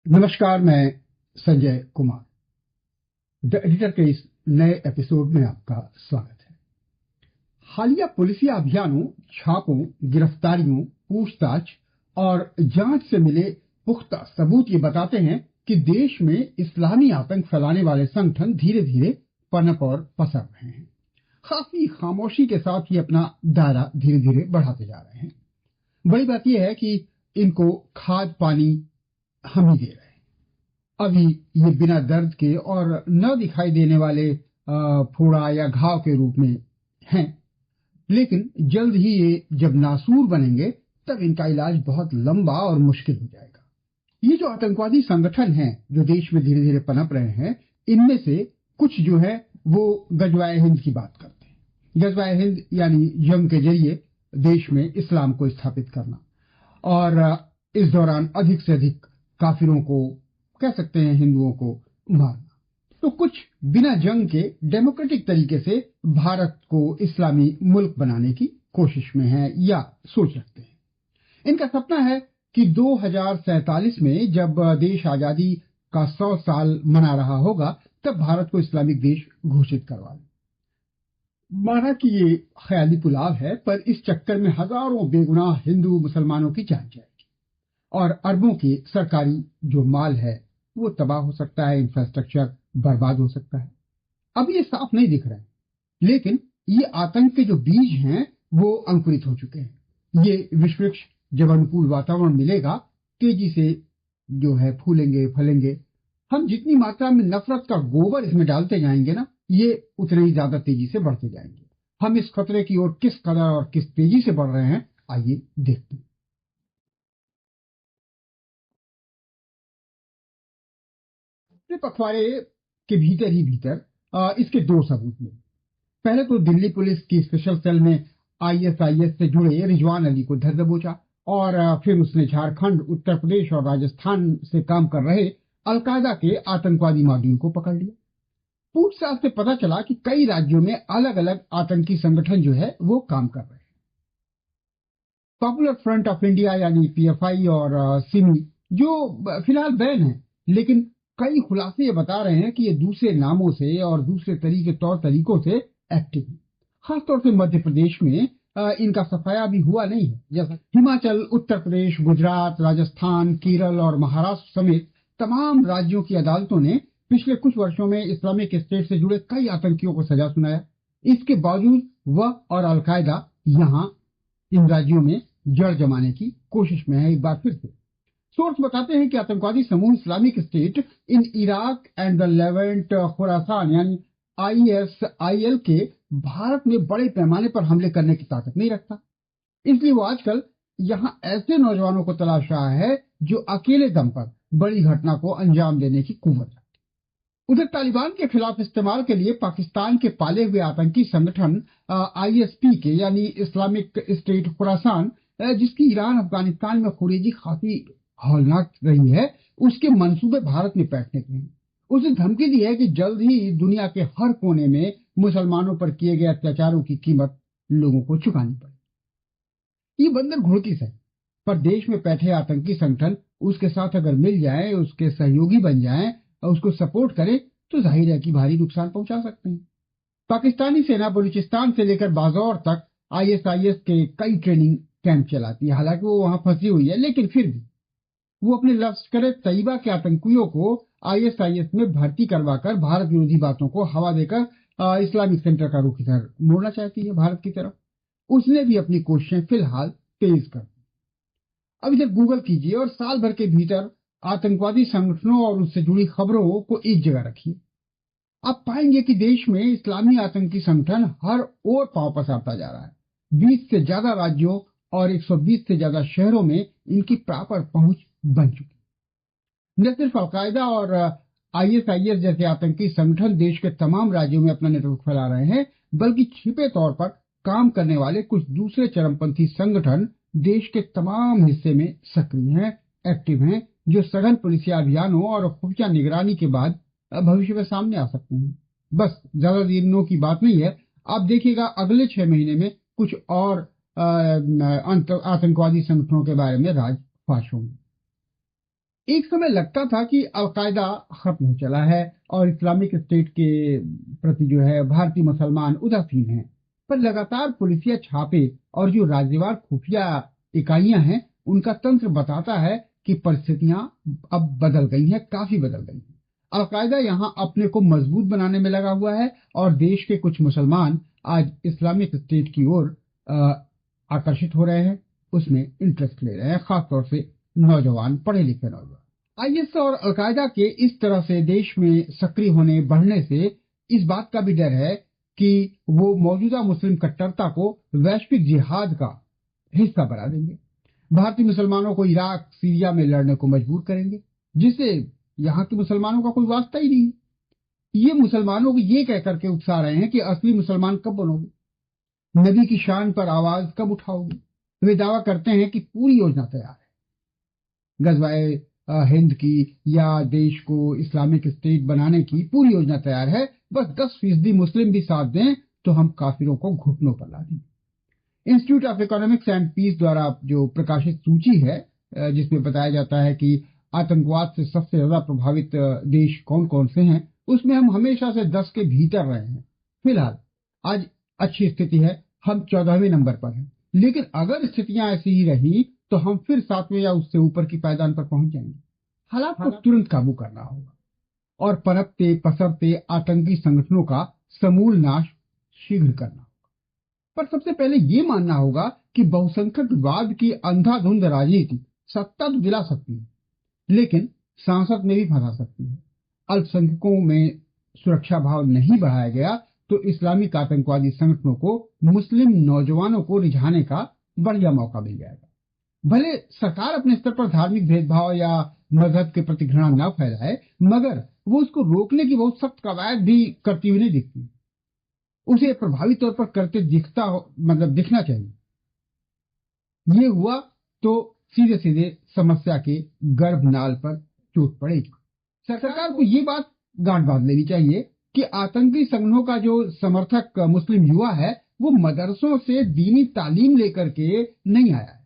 नमस्कार, मैं Sanjay Kumar. The editor के इस नए एपिसोड में आपका स्वागत है। हालिया पुलिसिया अभियानों, छापों, गिरफ्तारियों, पूछताछ और जांच से मिले पुख्ता सबूत ये बताते हैं कि देश में इस्लामी आतंक फैलाने वाले संगठन धीरे धीरे पनप और पसर रहे हैं। काफी खामोशी के साथ ही अपना दायरा धीरे धीरे बढ़ाते जा रहे हैं। बड़ी बात यह है कि इनको खाद पानी हम ही दे रहे हैं। अभी ये बिना दर्द के और न दिखाई देने वाले फोड़ा या घाव के रूप में हैं, लेकिन जल्द ही ये जब नासूर बनेंगे तब इनका इलाज बहुत लंबा और मुश्किल हो जाएगा। ये जो आतंकवादी संगठन हैं जो देश में धीरे धीरे पनप रहे हैं, इनमें से कुछ जो है वो गजवाए हिंद की बात करते हैं। गजवाए हिंद यानी जंग के जरिए देश में इस्लाम को स्थापित करना और इस दौरान अधिक से अधिक काफिरों को, कह सकते हैं हिंदुओं को, मारना। तो कुछ बिना जंग के डेमोक्रेटिक तरीके से भारत को इस्लामी मुल्क बनाने की कोशिश में है या सोच रखते हैं। इनका सपना है कि 2047 में जब देश आजादी का 100 साल मना रहा होगा तब भारत को इस्लामिक देश घोषित करवा ले। माना कि ये ख्याली पुलाव है, पर इस चक्कर में हजारों बेगुनाह हिंदू मुसलमानों की जान जाएगी और अरबों की सरकारी जो माल है वो तबाह हो सकता है, इंफ्रास्ट्रक्चर बर्बाद हो सकता है। अब ये साफ नहीं दिख रहा है, लेकिन ये आतंक के जो बीज हैं वो अंकुरित हो चुके हैं। ये विश्व वृक्ष जब अनुकूल वातावरण मिलेगा, तेजी से जो है फूलेंगे, फलेंगे। हम जितनी मात्रा में नफरत का गोबर इसमें डालते जाएंगे ना, ये उतने ही ज्यादा तेजी से बढ़ते जाएंगे। हम इस खतरे की ओर किस कदर और किस तेजी से बढ़ रहे हैं, आइए देखते हैं। पखवाड़े के भीतर ही भीतर इसके दो सबूत मिले। पहले तो दिल्ली पुलिस की स्पेशल सेल ने आईएसआईएस से जुड़े रिजवान अली को धर दबोचा और फिर उसने झारखंड, उत्तर प्रदेश और राजस्थान से काम कर रहे अलकायदा के आतंकवादी मॉड्यूल को पकड़ लिया। पूछताछ से पता चला कि कई राज्यों में अलग अलग आतंकी संगठन जो है वो काम कर रहे हैं। पॉपुलर फ्रंट ऑफ इंडिया यानी पीएफआई और सिमी जो फिलहाल बैन है, लेकिन कई खुलासे ये बता रहे हैं कि ये दूसरे नामों से और दूसरे तौर तरीकों से एक्टिव है। खासतौर से मध्य प्रदेश में इनका सफाया भी हुआ नहीं है। जैसा हिमाचल, उत्तर प्रदेश, गुजरात, राजस्थान, केरल और महाराष्ट्र समेत तमाम राज्यों की अदालतों ने पिछले कुछ वर्षों में इस्लामिक स्टेट से जुड़े कई आतंकियों को सजा सुनाया। इसके बावजूद वह और अलकायदा यहाँ इन राज्यों में जड़ जमाने की कोशिश में है। एक बार फिर से सोर्स बताते हैं कि आतंकवादी समूह Islamic state in Iraq and the Levant, Khorasan यानी आईएसआईएल के भारत में बड़े पैमाने पर हमले करने की ताकत नहीं रखता। इसलिए वो आजकल यहाँ ऐसे नौजवानों को तलाश रहा है जो अकेले दम पर बड़ी घटना को अंजाम देने की कुव्वत रखते। उधर तालिबान के खिलाफ इस्तेमाल के लिए पाकिस्तान के पाले हुए आतंकी संगठन आईएसपी के यानी इस्लामिक स्टेट खुरासान, जिसकी ईरान अफगानिस्तान में खुरेजी खासी हौलनाक रही है, उसके मंसूबे भारत में बैठने के हैं। उसने धमकी दी है कि जल्द ही दुनिया के हर कोने में मुसलमानों पर किए गए अत्याचारों की कीमत लोगों को चुकानी पड़ेगी। ये बंदर घुड़की है, पर देश में बैठे आतंकी संगठन उसके साथ अगर मिल जाए, उसके सहयोगी बन जाए और उसको सपोर्ट करे तो जाहिर है कि भारी नुकसान पहुंचा सकते हैं। पाकिस्तानी सेना बलूचिस्तान से लेकर बाजौर तक आईएसआईएस के कई ट्रेनिंग कैंप चलाती है। हालांकि वो वहां फंसी हुई है, लेकिन फिर भी वो अपने लश्कर तैयबा के आतंकियों को आईएसआईएस में भर्ती करवाकर भारत विरोधी बातों को हवा देकर इस्लामिक सेंटर का रुख इधर मोड़ना चाहती है, भारत की तरफ। उसने भी अपनी कोशिशें फिलहाल तेज कर दी। अब इधर गूगल कीजिए और साल भर के भीतर आतंकवादी संगठनों और उससे जुड़ी खबरों को एक जगह रखिए। आप पाएंगे कि देश में इस्लामी आतंकी संगठन हर ओर पांव पसारता जा रहा है। 20 से ज्यादा राज्यों और 120 से ज्यादा शहरों में इनकी प्रॉपर पहुंच बन चुकी। न सिर्फ अलकायदा और आईएसआईएस जैसे आतंकी संगठन देश के तमाम राज्यों में अपना नेटवर्क फैला रहे हैं, बल्कि छिपे तौर पर काम करने वाले कुछ दूसरे चरमपंथी संगठन देश के तमाम हिस्से में सक्रिय हैं, एक्टिव हैं, जो सघन पुलिसिया अभियानों और खुफिया निगरानी के बाद भविष्य में सामने आ सकते हैं। बस ज्यादा दिनों की बात नहीं है, आप देखिएगा अगले 6 महीने में कुछ और आतंकवादी संगठनों के बारे में राज फाश होंगे। एक समय लगता था कि अलकायदा खत्म हो चला है और इस्लामिक स्टेट के प्रति जो है भारतीय मुसलमान उदासीन हैं। पर लगातार पुलिसिया छापे और जो राज्यवार खुफिया इकाइयां हैं, उनका तंत्र बताता है कि परिस्थितियां अब बदल गई हैं, काफी बदल गई हैं। अलकायदा यहां अपने को मजबूत बनाने में लगा हुआ है और देश के कुछ मुसलमान आज इस्लामिक स्टेट की ओर आकर्षित हो रहे हैं, उसमें इंटरेस्ट ले रहे हैं, खासतौर से नौजवान, पढ़े लिखे नौजवान। आईएस और अलकायदा के इस तरह से देश में सक्रिय होने बढ़ने से इस बात का भी डर है कि वो मौजूदा मुस्लिम कट्टरता को वैश्विक जिहाद का हिस्सा बना देंगे। भारतीय मुसलमानों को इराक, सीरिया में लड़ने को मजबूर करेंगे, जिससे यहाँ के मुसलमानों का कोई वास्ता ही नहीं। ये मुसलमानों को ये कह करके उकसा रहे हैं कि असली मुसलमान कब बनोगे, नबी की शान पर आवाज कब उठाओगे। वे दावा करते हैं कि पूरी योजना तैयार है, गजवाए हिंद की या देश को इस्लामिक स्टेट बनाने की पूरी योजना तैयार है, बस 10% मुस्लिम भी साथ दें तो हम काफिरों को घुटनों पर ला देंगे। Institute of Economics and Peace द्वारा जो प्रकाशित सूची है, जिसमें बताया जाता है कि आतंकवाद से सबसे ज्यादा प्रभावित देश कौन कौन से हैं, उसमें हम हमेशा से 10 के भीतर रहे हैं। फिलहाल आज अच्छी स्थिति है, हम 14वें नंबर पर हैं, लेकिन अगर स्थितियां ऐसी ही रही तो हम फिर 7वें या उससे ऊपर की पायदान पर पहुंच जाएंगे। हालात को तुरंत काबू करना होगा और पनपते पसरते आतंकी संगठनों का समूल नाश शीघ्र करना होगा। पर सबसे पहले ये मानना होगा कि बहुसंख्यकवाद की अंधाधुंध राजनीति सत्ता तो दिला सकती है, लेकिन सांसद में भी फंसा सकती है। अल्पसंख्यकों में सुरक्षा भाव नहीं बढ़ाया गया तो इस्लामिक आतंकवादी संगठनों को मुस्लिम नौजवानों को रिझाने का बढ़िया मौका मिल जाएगा। भले सरकार अपने स्तर पर धार्मिक भेदभाव या मजहब के प्रति घृणा न फैलाए, मगर वो उसको रोकने की बहुत सख्त कवायद भी करती हुई नहीं दिखती। उसे प्रभावी तौर पर करते दिखना चाहिए। ये हुआ तो सीधे सीधे समस्या के गर्भनाल पर चोट पड़ेगी। सरकार को ये बात गांठ बांध लेनी चाहिए कि आतंकी संगठनों का जो समर्थक मुस्लिम युवा है, वो मदरसों से दीनी तालीम लेकर के नहीं आया है,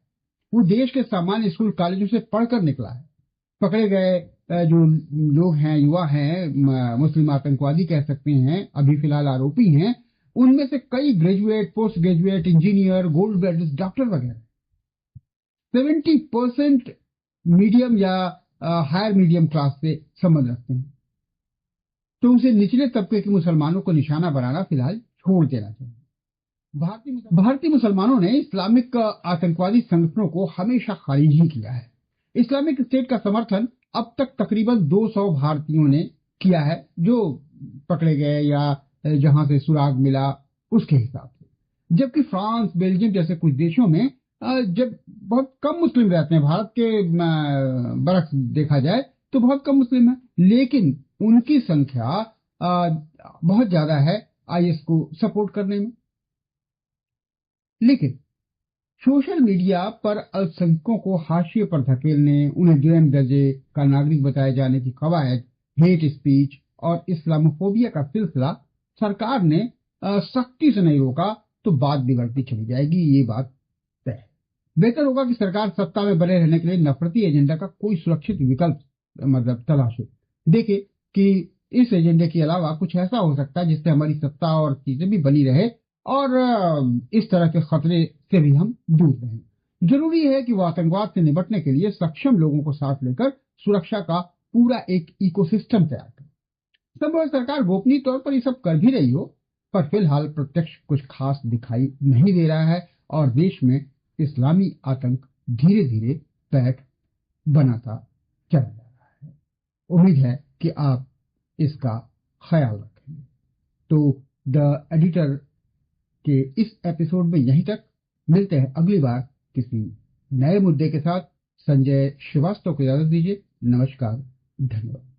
वो देश के सामान्य स्कूल कॉलेजों से पढ़कर निकला है। पकड़े गए जो लोग हैं, युवा हैं, मुस्लिम आतंकवादी कह सकते हैं, अभी फिलहाल आरोपी हैं, उनमें से कई graduate, post graduate, engineer, gold medalist, doctor वगैरह। 70% मीडियम या हायर मीडियम क्लास से संबंध रखते हैं, तो उसे निचले तबके के मुसलमानों को निशाना बनाना फिलहाल छोड़ देना चाहिए। भारतीय मुसलमानों ने इस्लामिक आतंकवादी संगठनों को हमेशा खारिज ही किया है। इस्लामिक स्टेट का समर्थन अब तक तकरीबन 200 भारतीयों ने किया है, जो पकड़े गए या जहां से सुराग मिला उसके हिसाब से। जबकि फ्रांस, बेल्जियम जैसे कुछ देशों में जब बहुत कम मुस्लिम रहते हैं, भारत के बरक्स देखा जाए तो बहुत कम मुस्लिम है, लेकिन उनकी संख्या बहुत ज्यादा है आईएस को सपोर्ट करने में। लेकिन सोशल मीडिया पर अल्पसंख्यकों को हाशिए पर धकेलने, उन्हें दुर्न दर्जे का नागरिक बताए जाने की कवायद, हेट स्पीच और इस्लामोफोबिया का सिलसिला सरकार ने सख्ती से नहीं रोका तो बात बिगड़ती चली जाएगी, ये बात तय है। बेहतर होगा कि सरकार सत्ता में बने रहने के लिए नफरती एजेंडा का कोई सुरक्षित विकल्प तलाशे, देखे कि इस एजेंडे के अलावा कुछ ऐसा हो सकता है जिससे हमारी सत्ता और चीजें भी बनी रहे और इस तरह के खतरे से भी हम दूर रहें। जरूरी है कि वो आतंकवाद से निपटने के लिए सक्षम लोगों को साथ लेकर सुरक्षा का पूरा एक इकोसिस्टम तैयार करे। संभव सरकार गोपनीय तौर पर ये सब कर भी रही हो, पर फिलहाल प्रत्यक्ष कुछ खास दिखाई नहीं दे रहा है और देश में इस्लामी आतंक धीरे धीरे पैठ बनाता चला जा रहा है। उम्मीद है कि आप इसका ख्याल रखेंगे। तो द एडिटर के इस एपिसोड में यहीं तक। मिलते हैं अगली बार किसी नए मुद्दे के साथ। संजय श्रीवास्तव को इजाजत दीजिए। नमस्कार, धन्यवाद।